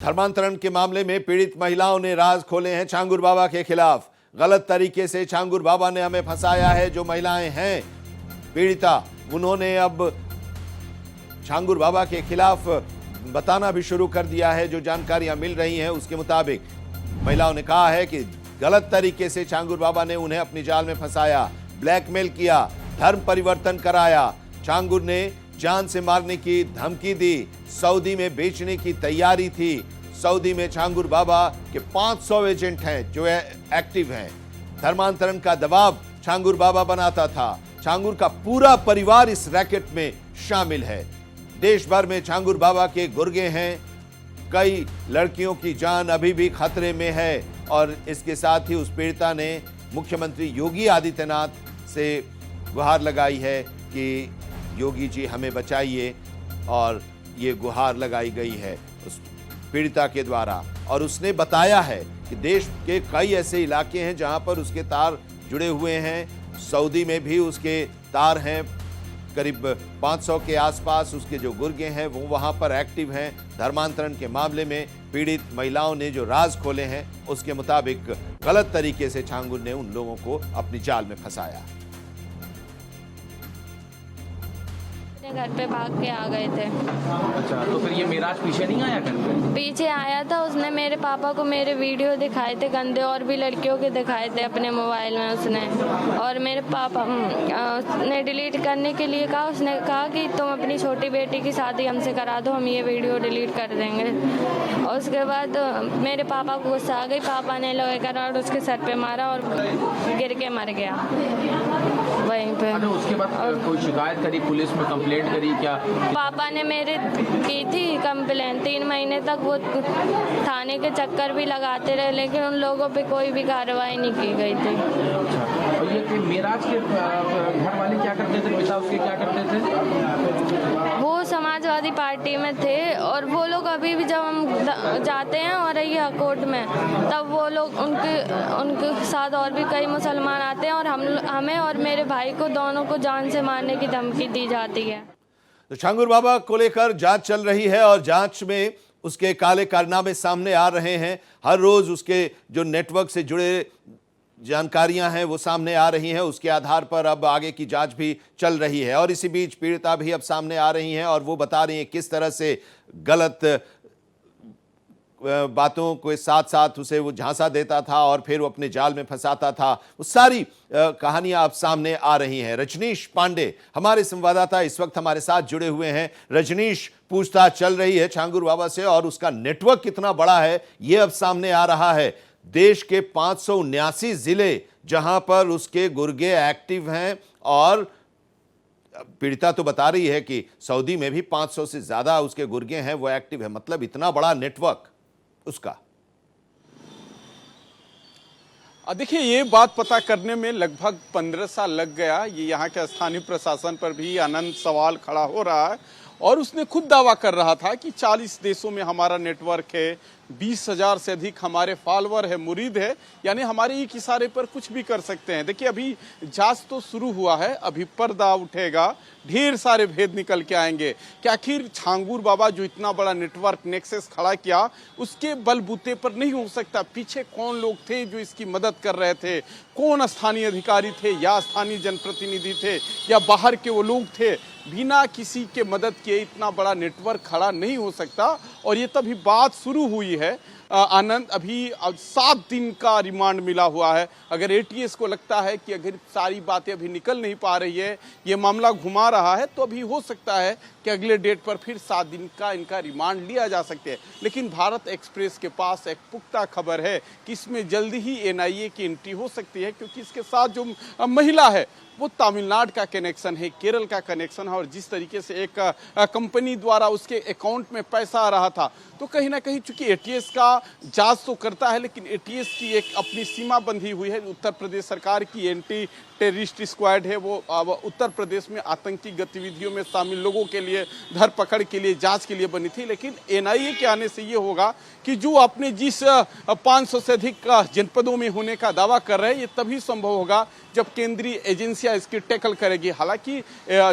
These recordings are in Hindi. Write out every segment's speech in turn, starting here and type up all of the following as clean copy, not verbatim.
धर्मांतरण के मामले में पीड़ित महिलाओं ने राज खोले हैं छांगुर बाबा के खिलाफ। गलत तरीके से छांगुर बाबा ने हमें फंसाया है। जो महिलाएं हैं पीड़िता, उन्होंने अब छांगुर बाबा के खिलाफ बताना भी शुरू कर दिया है। जो जानकारियां मिल रही हैं उसके मुताबिक महिलाओं ने कहा है कि गलत तरीके से छांगुर बाबा ने उन्हें अपनी जाल में फंसाया, ब्लैकमेल किया, धर्म परिवर्तन कराया। छांगुर ने जान से मारने की धमकी दी, सऊदी में बेचने की तैयारी थी। सऊदी में छांगुर बाबा के 500 एजेंट हैं जो एक्टिव हैं। धर्मांतरण का दबाव छांगुर बाबा बनाता था। छांगुर का पूरा परिवार इस रैकेट में शामिल है। देश भर में छांगुर बाबा के गुर्गे हैं। कई लड़कियों की जान अभी भी खतरे में है और इसके साथ ही उस पीड़िता ने मुख्यमंत्री योगी आदित्यनाथ से गुहार लगाई है कि योगी जी हमें बचाइए, और ये गुहार लगाई गई है उस पीड़िता के द्वारा। और उसने बताया है कि देश के कई ऐसे इलाके हैं जहां पर उसके तार जुड़े हुए हैं। सऊदी में भी उसके तार हैं, करीब 500 के आसपास उसके जो गुर्गे हैं वो वहां पर एक्टिव हैं। धर्मांतरण के मामले में पीड़ित महिलाओं ने जो राज खोले हैं उसके मुताबिक गलत तरीके से छांगुर ने उन लोगों को अपनी जाल में फंसाया। घर पे भाग के आ गए थे। अच्छा, तो फिर ये मेराज पीछे नहीं आया घर पे? पीछे आया था, उसने मेरे पापा को मेरे वीडियो दिखाए थे गंदे, और भी लड़कियों के दिखाए थे अपने मोबाइल में उसने। और मेरे पापा ने डिलीट करने के लिए कहा। उसने कहा कि तुम अपनी छोटी बेटी की शादी हमसे करा दो, हम ये वीडियो डिलीट कर देंगे। और उसके बाद मेरे पापा को गुस्सा आ गई। पापा ने लोहे का रॉड उसके सर पे मारा और गिर के मर गया वहीं पे। उसके बाद कोई शिकायत करी, पुलिस में कंप्लेंट करी क्या? पापा ने मेरे की थी कंप्लेंट। 3 महीने तक वो थाने के चक्कर भी लगाते रहे, लेकिन उन लोगों पे कोई भी कार्रवाई नहीं की गई थी। अच्छा, और ये कि मेराज के घर वाले क्या करते थे, पिता उसके क्या करते थे? वो समाजवादी पार्टी में थे, और वो लोग अभी भी जब हम जाते हैं और ये कोर्ट में, तब वो लोग उनके साथ और भी कई मुसलमान आते हैं, और हमें और मेरे भाई को दोनों को जान से मारने की धमकी दी जाती है। तो छांगुर बाबा को लेकर जांच चल रही है और जांच में उसके काले कारनामे सामने आ रहे हैं। हर रोज उसके जो नेटवर्क से जुड़े जानकारियां हैं वो सामने आ रही हैं। उसके आधार पर अब आगे की जांच भी चल रही है। और इसी बीच पीड़िता भी अब सामने आ रही हैं और वो बता रही हैं किस तरह से गलत बातों के साथ साथ उसे वो झांसा देता था और फिर वो अपने जाल में फंसाता था। वो सारी कहानियां अब सामने आ रही हैं। रजनीश पांडे हमारे संवाददाता इस वक्त हमारे साथ जुड़े हुए हैं। रजनीश, पूछताछ चल रही है छांगुर बाबा से और उसका नेटवर्क कितना बड़ा है ये अब सामने आ रहा है। देश के 579 जिले जहां पर उसके गुर्गे एक्टिव हैं, और पीड़िता तो बता रही है कि सऊदी में भी 500 से ज्यादा उसके गुर्गे हैं वो एक्टिव है। मतलब इतना बड़ा नेटवर्क उसका। देखिए, ये बात पता करने में लगभग 15 साल लग गया। ये यहाँ के स्थानीय प्रशासन पर भी अनंत सवाल खड़ा हो रहा है, और उसने खुद दावा कर रहा था कि 40 देशों में हमारा नेटवर्क है, 20,000 से अधिक हमारे फॉलोअर है, मुरीद है, यानी हमारे एक इशारे पर कुछ भी कर सकते हैं। देखिए, अभी जांच तो शुरू हुआ है, अभी पर्दा उठेगा, ढेर सारे भेद निकल के आएंगे कि आखिर छांगुर बाबा जो इतना बड़ा नेटवर्क नेक्सस खड़ा किया उसके बलबूते पर नहीं हो सकता। पीछे कौन लोग थे जो इसकी मदद कर रहे थे, कौन स्थानीय अधिकारी थे या स्थानीय जनप्रतिनिधि थे या बाहर के वो लोग थे। बिना किसी के मदद के इतना बड़ा नेटवर्क खड़ा नहीं हो सकता। और ये तभी बात शुरू हुई है। आनंद, अभी 7 दिन का रिमांड मिला हुआ है। अगर एटीएस को लगता है कि अगर सारी बातें अभी निकल नहीं पा रही है, ये मामला घुमा रहा है, तो अभी हो सकता है कि अगले डेट पर फिर 7 दिन का इनका रिमांड लिया जा सकते हैं। लेकिन भारत एक्सप्रेस के पास एक पुख्ता खबर है कि इसमें जल्दी ही एनआईए की एंट्री हो सकती है, क्योंकि इसके साथ जो महिला है वो तमिलनाडु का कनेक्शन है, केरल का कनेक्शन है, और जिस तरीके से एक कंपनी द्वारा उसके अकाउंट में पैसा आ रहा था, तो कहीं ना कहीं चूंकि एटीएस का जांच तो करता है, लेकिन एटीएस की एक अपनी सीमा बंधी हुई है। उत्तर प्रदेश सरकार की एंटी टेररिस्ट स्क्वाड है, वो उत्तर प्रदेश में आतंकी गतिविधियों में शामिल लोगों के लिए धरपकड़ के लिए, जांच के लिए बनी थी। लेकिन एनआईए के आने से ये होगा कि जो अपने जिस 500 से अधिक जनपदों में होने का दावा कर रहे हैं, ये तभी संभव होगा जब केंद्रीय एजेंसियां बच्चियां इसकी टैकल करेगी। हालांकि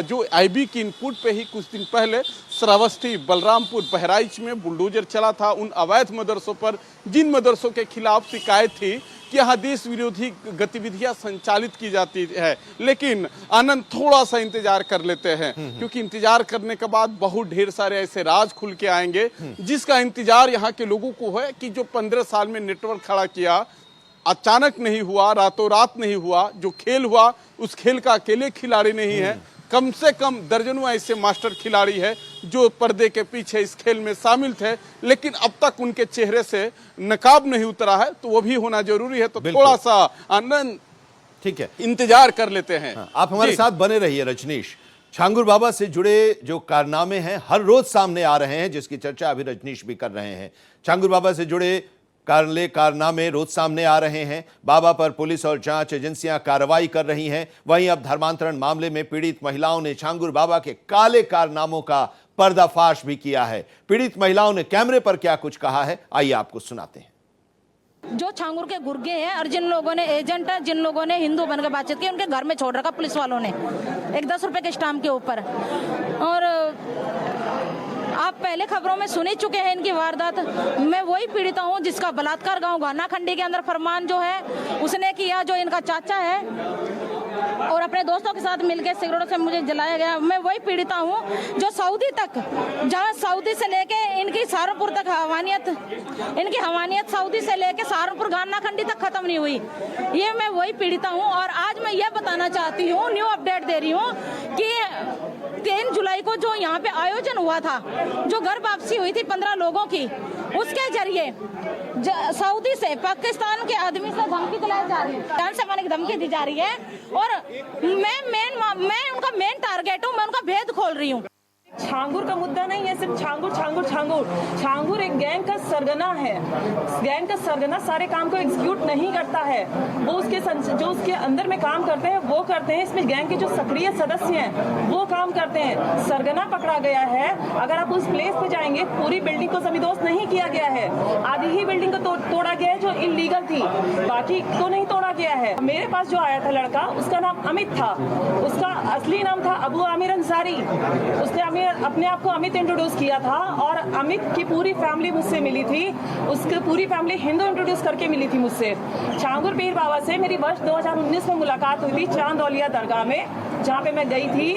जो आईबी की इनपुट पे ही कुछ दिन पहले श्रावस्ती, बलरामपुर, बहराइच में बुलडोजर चला था उन अवैध मदरसों पर, जिन मदरसों के खिलाफ शिकायत थी कि यहाँ देश विरोधी गतिविधियां संचालित की जाती है। लेकिन आनंद थोड़ा सा इंतजार कर लेते हैं, क्योंकि इंतजार करने के बाद बहुत ढेर सारे ऐसे राज खुल के आएंगे जिसका इंतजार यहाँ के लोगों को है कि जो 15 साल में नेटवर्क खड़ा किया, अचानक नहीं हुआ, रातों रात नहीं हुआ। जो खेल हुआ उस खेल का अकेले खिलाड़ी नहीं है, कम से कम दर्जनों ऐसे मास्टर खिलाड़ी है जो पर्दे के पीछे इस खेल में शामिल थे, लेकिन अब तक उनके चेहरे से नकाब नहीं उतरा है। तो वो भी होना जरूरी है। तो थोड़ा सा आनंद, ठीक है, इंतजार कर लेते हैं। आप हमारे साथ बने रहिए। रजनीश, छांगुर बाबा से जुड़े जो कारनामे हैं हर रोज सामने आ रहे हैं, जिसकी चर्चा अभी रजनीश भी कर रहे हैं। छांगुर बाबा से जुड़े कारनामे रोज सामने आ रहे हैं। बाबा पर पुलिस और जांच एजेंसियां कार्रवाई कर रही हैं। वहीं अब धर्मांतरण मामले में पीड़ित महिलाओं ने छांगुर बाबा के काले कारनामों का पर्दाफाश भी किया है। पीड़ित महिलाओं ने कैमरे पर क्या कुछ कहा है, आइए आपको सुनाते हैं। जो छांगुर के गुर्गे हैं और जिन लोगों ने एजेंट है, जिन लोगों ने हिंदू बनकर बातचीत की, उनके घर में छोड़ रखा पुलिस वालों ने एक 10 रुपए के स्टाम्प के ऊपर। और आप पहले खबरों में सुन ही चुके हैं इनकी वारदात। मैं वही पीड़िता हूँ जिसका बलात्कार गांव घानाखंडी के अंदर फरमान जो है उसने किया, जो इनका चाचा है, और अपने दोस्तों के साथ मिलकर सिगरेटों से मुझे जलाया गया। मैं वही पीड़िता हूँ जो सऊदी तक, जहाँ सऊदी से लेके इनकी सहारनपुर तक इनकी हवानियत सऊदी से लेके सहारनपुर घानाखंडी तक खत्म नहीं हुई। ये मैं वही पीड़िता हूँ। और आज मैं ये बताना चाहती हूँ, न्यू अपडेट दे रही हूँ कि 3 जुलाई को जो यहाँ पे आयोजन हुआ था, जो घर वापसी हुई थी 15 लोगों की, उसके जरिए सऊदी से पाकिस्तान के आदमी से धमकी दिलाई जा रही है, जान से मारने की धमकी दी जा रही है। और मैं उनका मेन टारगेट हूँ, मैं उनका भेद खोल रही हूँ। छांगुर का मुद्दा नहीं है सिर्फ छांगुर एक गैंग का सरगना है। गैंग का सरगना सारे काम को एग्जीक्यूट नहीं करता है, वो जो उसके अंदर में काम करते हैं वो करते हैं। इसमें गैंग के जो सक्रिय सदस्य हैं वो काम करते हैं। सरगना पकड़ा गया है। अगर आप उस प्लेस पे जाएंगे, पूरी बिल्डिंग को समीदोष नहीं किया गया है, आधी ही बिल्डिंग को तोड़ा गया है जो इलीगल थी, बाकी को नहीं तोड़ा गया है। मेरे पास जो आया था लड़का, उसका नाम अमित था, उसका असली नाम था अबू आमिर अंसारी। उसने अपने आप को अमित इंट्रोड्यूस किया था और अमित की पूरी फैमिली मुझसे मिली थी, उसकी पूरी फैमिली हिंदू इंट्रोड्यूस करके मिली थी मुझसे। छांगुर पीर बाबा से मेरी वर्ष 2019 में मुलाकात हुई थी चांदौलिया दरगाह में, जहाँ पे मैं गई थी।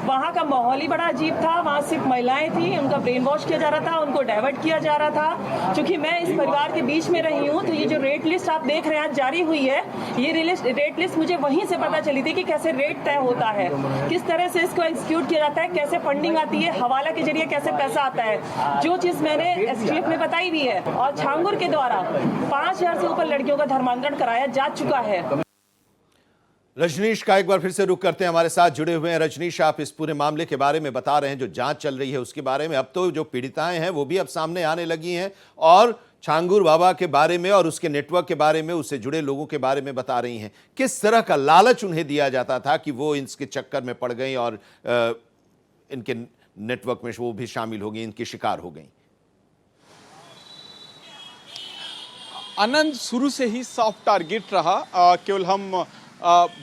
वहाँ का माहौल ही बड़ा अजीब था। वहाँ सिर्फ महिलाएं थी, उनका ब्रेन वॉश किया जा रहा था, उनको डाइवर्ट किया जा रहा था। क्योंकि मैं इस परिवार के बीच में रही हूँ, तो ये जो रेट लिस्ट आप देख रहे हैं आज जारी हुई है, ये रेट लिस्ट मुझे वहीं से पता चली थी कि कैसे रेट तय होता है, किस तरह से इसको एग्जीक्यूट किया जाता है, कैसे फंडिंग आती है, हवाला के जरिए कैसे पैसा आता है, जो चीज मैंने एसटीएफ में बताई भी है। और छांगुर के द्वारा 5000 से ऊपर लड़कियों का धर्मांतरण कराया जा चुका है। रजनीश का एक बार फिर से रुख करते हैं, हमारे साथ जुड़े हुए हैं। रजनीश, आप इस पूरे मामले के बारे में बता रहे हैं, जो जांच चल रही है उसके बारे में। अब तो जो पीड़िताएं हैं वो भी अब सामने आने लगी हैं और छांगुर बाबा के बारे में और उसके नेटवर्क के बारे में, उससे जुड़े लोगों के बारे में बता रही हैं। किस तरह का लालच उन्हें दिया जाता था कि वो इसके चक्कर में पड़ गई और इनके नेटवर्क में वो भी शामिल हो गई, इनकी शिकार हो गई। आनंद शुरू से ही सॉफ्ट टारगेट रहा। केवल हम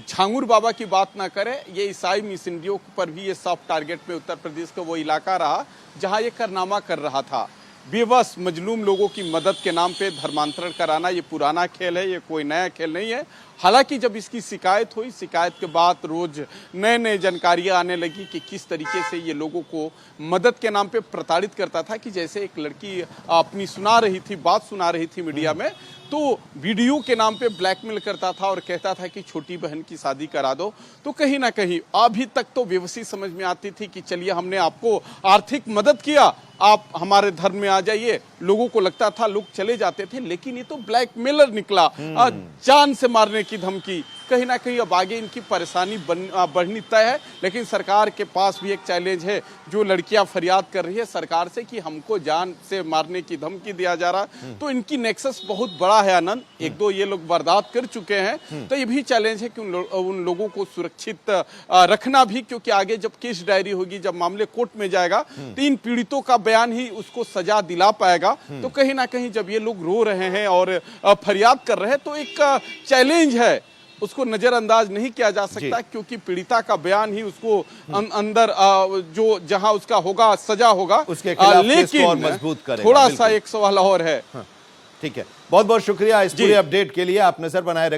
छांगुर बाबा की बात ना करें, ये ईसाई मिशनरियों पर भी ये सॉफ्ट टारगेट में उत्तर प्रदेश का वो इलाका रहा जहां ये कारनामा कर रहा था। बेबस मजलूम लोगों की मदद के नाम पे धर्मांतरण कराना ये पुराना खेल है, ये कोई नया खेल नहीं है। हालांकि जब इसकी शिकायत हुई, शिकायत के बाद रोज नए नए जानकारियां आने लगी कि किस तरीके से ये लोगों को मदद के नाम पे प्रताड़ित करता था। कि जैसे एक लड़की अपनी सुना रही थी, बात सुना रही थी मीडिया में, तो वीडियो के नाम पे ब्लैकमेल करता था और कहता था कि छोटी बहन की शादी करा दो। तो कहीं ना कहीं अभी तक तो बेबसी समझ में आती थी कि चलिए हमने आपको आर्थिक मदद किया, आप हमारे धर्म में आ जाइए। लोगों को लगता था, लोग चले जाते थे, लेकिन ये तो ब्लैकमेलर निकला, जान से मारने की धमकी। कहीं ना कहीं अब आगे इनकी परेशानी बढ़नी तय है। लेकिन सरकार के पास भी एक चैलेंज है। जो लड़कियां फरियाद कर रही है सरकार से कि हमको जान से मारने की धमकी दिया जा रहा, तो इनकी नेक्सस बहुत बड़ा है। आनंद, 1-2 ये लोग वारदात कर चुके हैं, तो ये भी चैलेंज है कि उन लोगों को सुरक्षित रखना भी, क्योंकि आगे जब केस डायरी होगी, जब मामले कोर्ट में जाएगा, तो इन पीड़ितों का बयान ही उसको सजा दिला पाएगा। तो कहीं ना कहीं जब ये लोग रो रहे हैं और फरियाद कर रहे हैं, तो एक चैलेंज है उसको नजरअंदाज नहीं किया जा सकता, क्योंकि पीड़िता का बयान ही उसको अंदर जो जहां उसका होगा सजा होगा उसके खिलाफ केस को और लेकिन मजबूत करेगा। थोड़ा सा बिल्कुल। एक सवाल और है। ठीक है, बहुत बहुत शुक्रिया इस पूरे अपडेट के लिए। आप नजर बनाए रखिए।